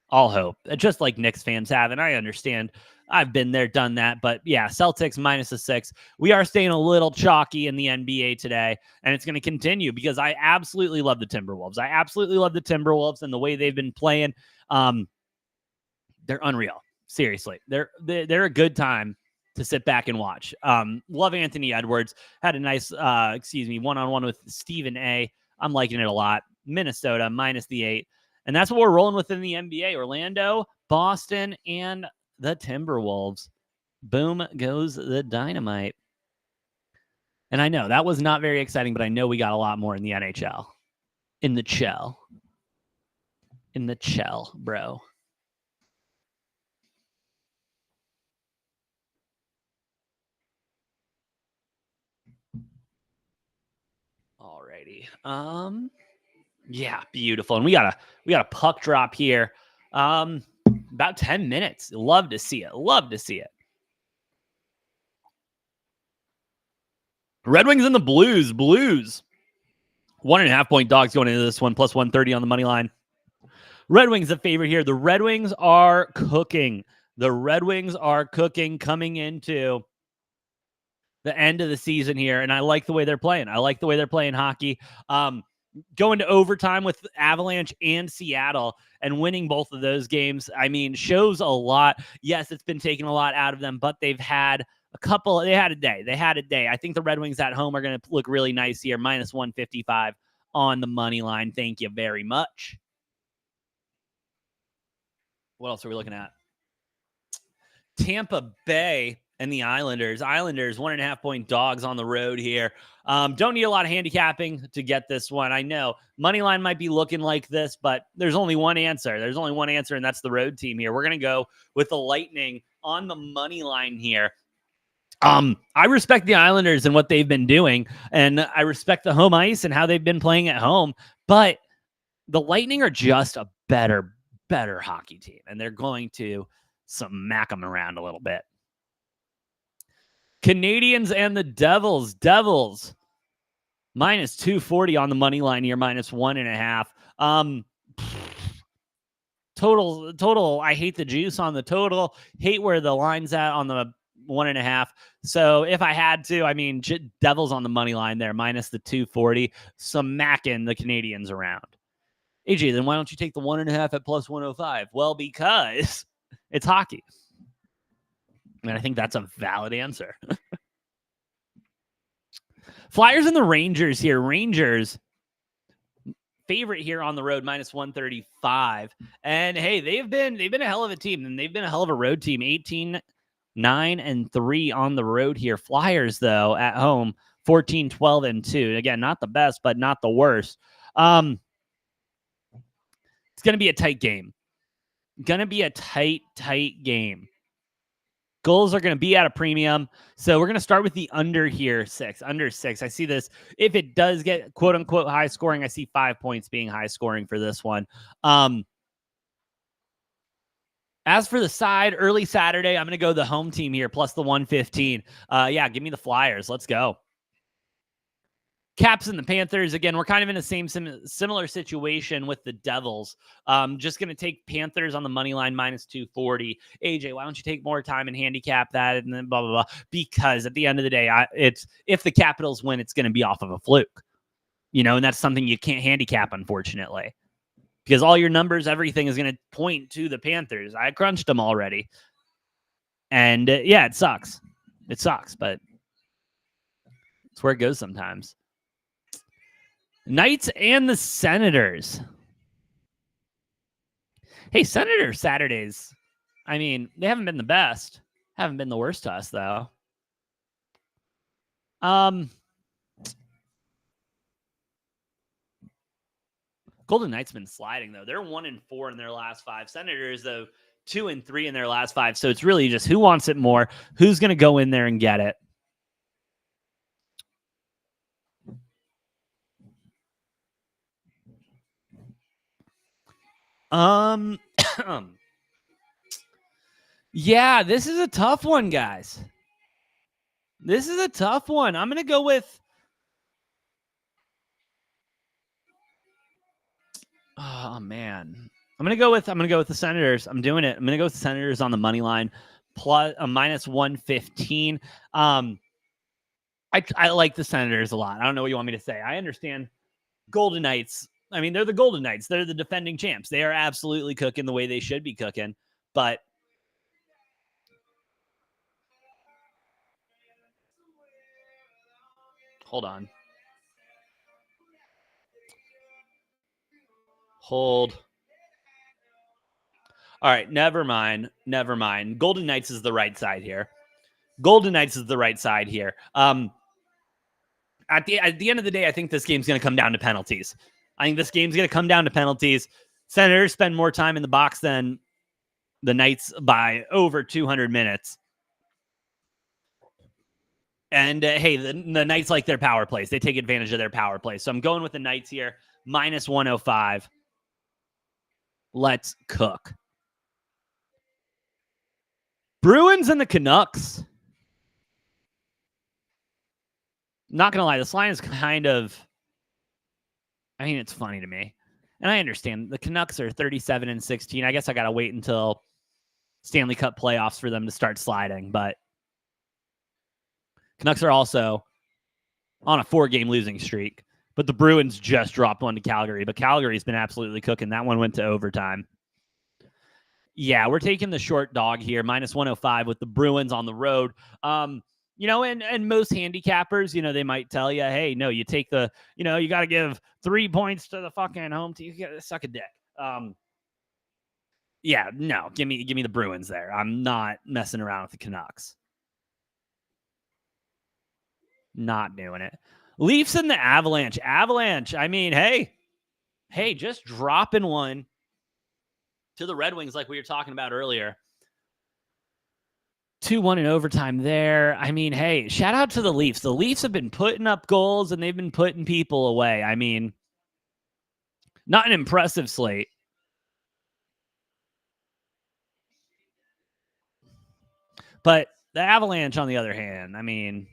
All hope. Just like Knicks fans have, and I understand. I've been there, done that. But yeah, Celtics minus a 6. We are staying a little chalky in the NBA today, and it's going to continue because I absolutely love the Timberwolves. I absolutely love the Timberwolves and the way they've been playing. They're unreal. Seriously. They're a good time to sit back and watch. Love Anthony Edwards. Had a nice, one-on-one with Stephen A. I'm liking it a lot. Minnesota minus the 8. And that's what we're rolling with in the NBA. Orlando, Boston, and the Timberwolves. Boom goes the dynamite. And I know that was not very exciting, but I know we got a lot more in the NHL. In the chell, bro. Alrighty. Yeah, beautiful. And we got a puck drop here. About 10 minutes. Love to see it. Red Wings and the Blues. 1.5-point dogs going into this one, plus 130 on the money line. Red Wings a favorite here. The Red Wings are cooking. Coming into the end of the season here, and I like the way they're playing. Hockey. Going to overtime with Avalanche and Seattle and winning both of those games, shows a lot. Yes, it's been taking a lot out of them, but they've had they had a day. I think the Red Wings at home are going to look really nice here. Minus 155 on the money line. Thank you very much. What else are we looking at? Tampa Bay and the Islanders. Islanders 1.5-point dogs on the road here. Don't need a lot of handicapping to get this one. I know money line might be looking like this, but there's only one answer. There's only one answer, and that's the road team here. We're going to go with the Lightning on the money line here. I respect the Islanders and what they've been doing, and I respect the home ice and how they've been playing at home, but the Lightning are just a better hockey team, and they're going to smack them around a little bit. Canadians and the Devils. Devils minus 240 on the money line here, minus 1.5. Total. I hate the juice on the total. Hate where the line's at on the 1.5. So if I had to, I mean, Devils on the money line there, minus the 240, smacking the Canadians around. AJ, then why don't you take the 1.5 at plus 105? Well, because it's hockey. And I think that's a valid answer. Flyers and the Rangers here. Rangers favorite here on the road, minus 135. And hey, they've been a hell of a team, and they've been a hell of a road team. 18-9-3 on the road here. Flyers, though, at home, 14-12-2. Again, not the best, but not the worst. It's going to be a tight game. Going to be a tight game. Goals are going to be at a premium. So we're going to start with the under here, under 6. I see this. If it does get quote unquote high scoring, I see 5 points being high scoring for this one. As for the side, early Saturday, I'm going to go the home team here, plus the 115. Yeah, give me the Flyers. Let's go. Caps and the Panthers. Again, we're kind of in the similar situation with the Devils. Just going to take Panthers on the money line, minus 240. AJ, why don't you take more time and handicap that and then blah, blah, blah? Because at the end of the day, if the Capitals win, it's going to be off of a fluke. And that's something you can't handicap, unfortunately. Because all your numbers, everything is going to point to the Panthers. I crunched them already. And yeah, it sucks. It sucks, but it's where it goes sometimes. Knights and the Senators. Hey, Senators Saturdays. I mean, they haven't been the best. Haven't been the worst to us, though. Golden Knights been sliding, though. They're 1-4 in their last 5. Senators, though, 2-3 in their last 5. So it's really just who wants it more, who's going to go in there and get it. Yeah, this is a tough one, guys. This is a tough one. I'm going to go with oh man. I'm going to go with the Senators. I'm doing it. I'm going to go with the Senators on the money line, plus a minus 115. I like the Senators a lot. I don't know what you want me to say. I understand Golden Knights. I mean, they're the Golden Knights. They're the defending champs. They are absolutely cooking the way they should be cooking. But hold on. Hold. All right, never mind. Golden Knights is the right side here. At the end of the day, I think this game's going to come down to penalties. Senators spend more time in the box than the Knights by over 200 minutes. And hey, the Knights like their power plays. They take advantage of their power plays. So I'm going with the Knights here, minus 105. Let's cook. Bruins and the Canucks. Not going to lie, this line is kind of, it's funny to me. And I understand the Canucks are 37-16. I guess I got to wait until Stanley Cup playoffs for them to start sliding. But Canucks are also on a 4-game losing streak. But the Bruins just dropped one to Calgary. But Calgary's been absolutely cooking. That one went to overtime. Yeah, we're taking the short dog here, minus 105 with the Bruins on the road. And most handicappers, they might tell you, hey, no, you take the, you got to give 3 points to the fucking home team. You got to suck a dick. Yeah, no, give me the Bruins there. I'm not messing around with the Canucks. Not doing it. Leafs and the Avalanche. Avalanche, I mean, hey, just dropping one to the Red Wings like we were talking about earlier. 2-1 in overtime there. I mean, hey, shout out to the Leafs. The Leafs have been putting up goals and they've been putting people away. I mean, not an impressive slate. But the Avalanche, on the other hand, I mean,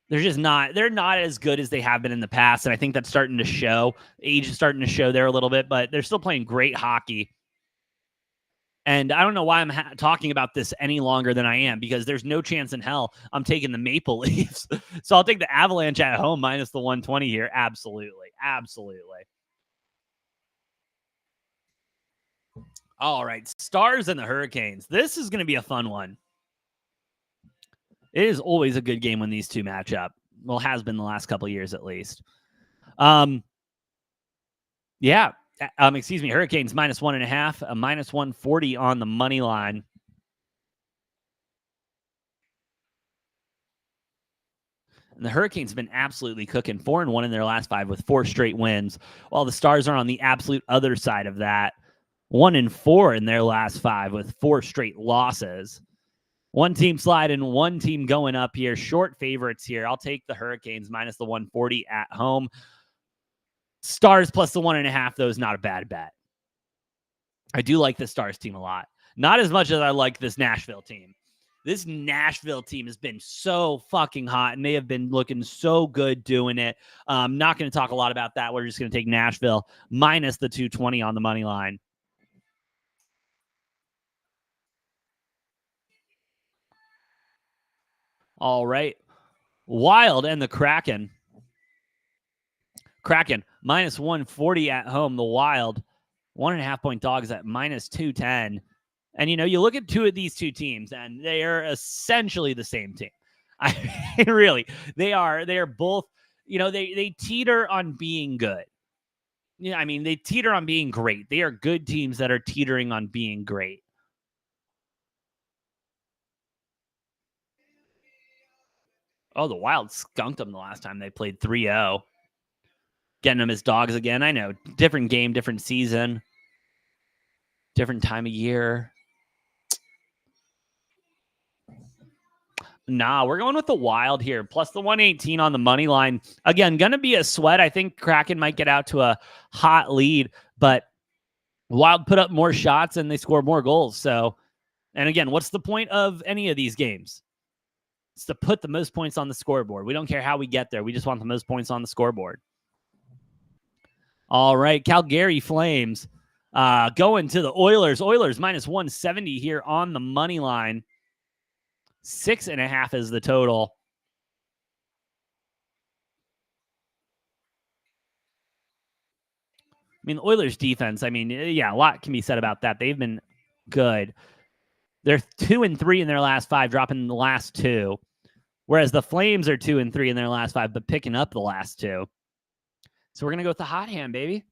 they're not as good as they have been in the past. And I think that's starting to show. Age is starting to show there a little bit, but they're still playing great hockey. And I don't know why I'm talking about this any longer than I am, because there's no chance in hell I'm taking the Maple Leafs. So I'll take the Avalanche at home minus the 120 here. Absolutely. Absolutely. All right. Stars and the Hurricanes. This is going to be a fun one. It is always a good game when these two match up. Well, has been the last couple of years at least. Yeah. Excuse me. Hurricanes minus 1.5, a minus 140 on the money line. And the Hurricanes have been absolutely cooking, 4-1 in their last 5 with 4 straight wins, while the Stars are on the absolute other side of that, 1-4 in their last 5 with 4 straight losses. One team sliding, one team going up here. Short favorites here. I'll take the Hurricanes minus the 140 at home. Stars plus the 1.5, though, is not a bad bet. I do like the Stars team a lot. Not as much as I like this Nashville team. This Nashville team has been so fucking hot, and they have been looking so good doing it. I'm not going to talk a lot about that. We're just going to take Nashville minus the 220 on the money line. All right. Wild and the Kraken. Kraken minus 140 at home. The Wild 1.5 point dogs at minus 210. And, you know, you look at these two teams, and they are essentially the same team. I mean, really, they are both, you know, they teeter on being good. Yeah, I mean, they teeter on being great. They are good teams that are teetering on being great. Oh, the Wild skunked them the last time they played 3-0. Getting them as dogs again. I know, different game, different season, different time of year. Nah, we're going with the Wild here, plus the 118 on the money line. Again, going to be a sweat. I think Kraken might get out to a hot lead, but Wild put up more shots and they score more goals. So, and again, what's the point of any of these games? It's to put the most points on the scoreboard. We don't care how we get there. We just want the most points on the scoreboard. All right, Calgary Flames going to the Oilers. Oilers minus 170 here on the money line. 6.5 is the total. I mean, the Oilers defense, I mean, yeah, a lot can be said about that. They've been good. They're 2-3 in their last 5, dropping the last 2. Whereas the Flames are 2-3 in their last 5, but picking up the last 2. So we're going to go with the hot hand, baby.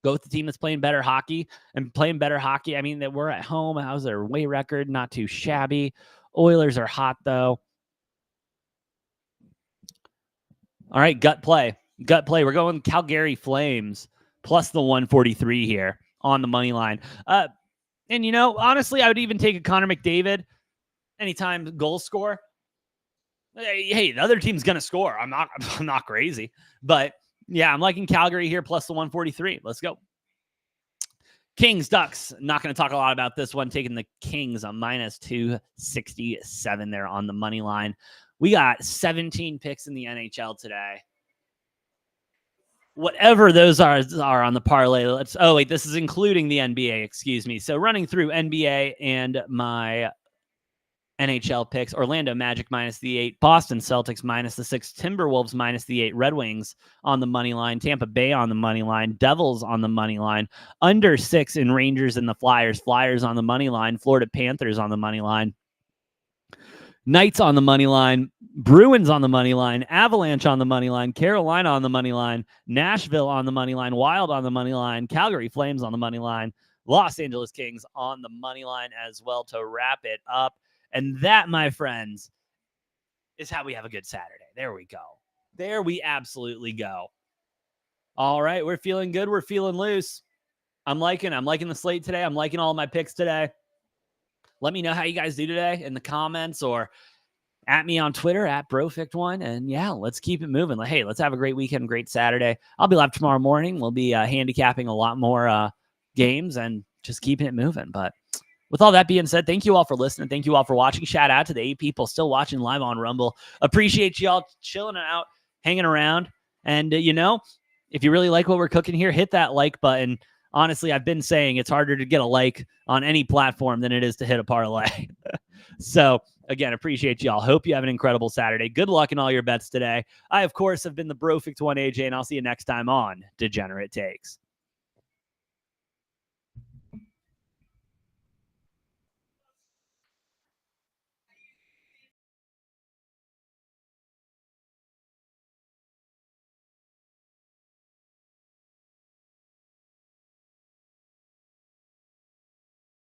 Go with the team that's playing better hockey. And playing better hockey, I mean, that we're at home. How's their away record? Not too shabby. Oilers are hot, though. All right, gut play. Gut play. We're going Calgary Flames plus the 143 here on the money line. And, you know, honestly, I would even take a Connor McDavid anytime goal score. Hey, the other team's going to score. I'm not crazy. But, yeah, I'm liking Calgary here plus the 143. Let's go. Kings, Ducks. Not going to talk a lot about this one. Taking the Kings on minus 267 there on the money line. We got 17 picks in the NHL today. Whatever those are on the parlay. This is including the NBA, excuse me. So running through NBA and my NHL picks: Orlando Magic minus the 8, Boston Celtics minus the 6, Timberwolves minus the 8, Red Wings on the money line, Tampa Bay on the money line, Devils on the money line, under 6 in Rangers and the Flyers, Flyers on the money line, Florida Panthers on the money line, Knights on the money line, Bruins on the money line, Avalanche on the money line, Carolina on the money line, Nashville on the money line, Wild on the money line, Calgary Flames on the money line, Los Angeles Kings on the money line as well to wrap it up. And that, my friends, is how we have a good Saturday. There we go. There we absolutely go. All right, we're feeling good. We're feeling loose. I'm liking the slate today. I'm liking all my picks today. Let me know how you guys do today in the comments or at me on Twitter at Brofict1. And yeah, let's keep it moving. Like, hey, let's have a great weekend, great Saturday. I'll be live tomorrow morning. We'll be handicapping a lot more games and just keeping it moving. But with all that being said, thank you all for listening. Thank you all for watching. Shout out to the 8 people still watching live on Rumble. Appreciate y'all chilling out, hanging around. And, if you really like what we're cooking here, hit that like button. Honestly, I've been saying it's harder to get a like on any platform than it is to hit a parlay. So, again, appreciate y'all. Hope you have an incredible Saturday. Good luck in all your bets today. I, of course, have been the Brofict1 AJ, and I'll see you next time on Degenerate Takes.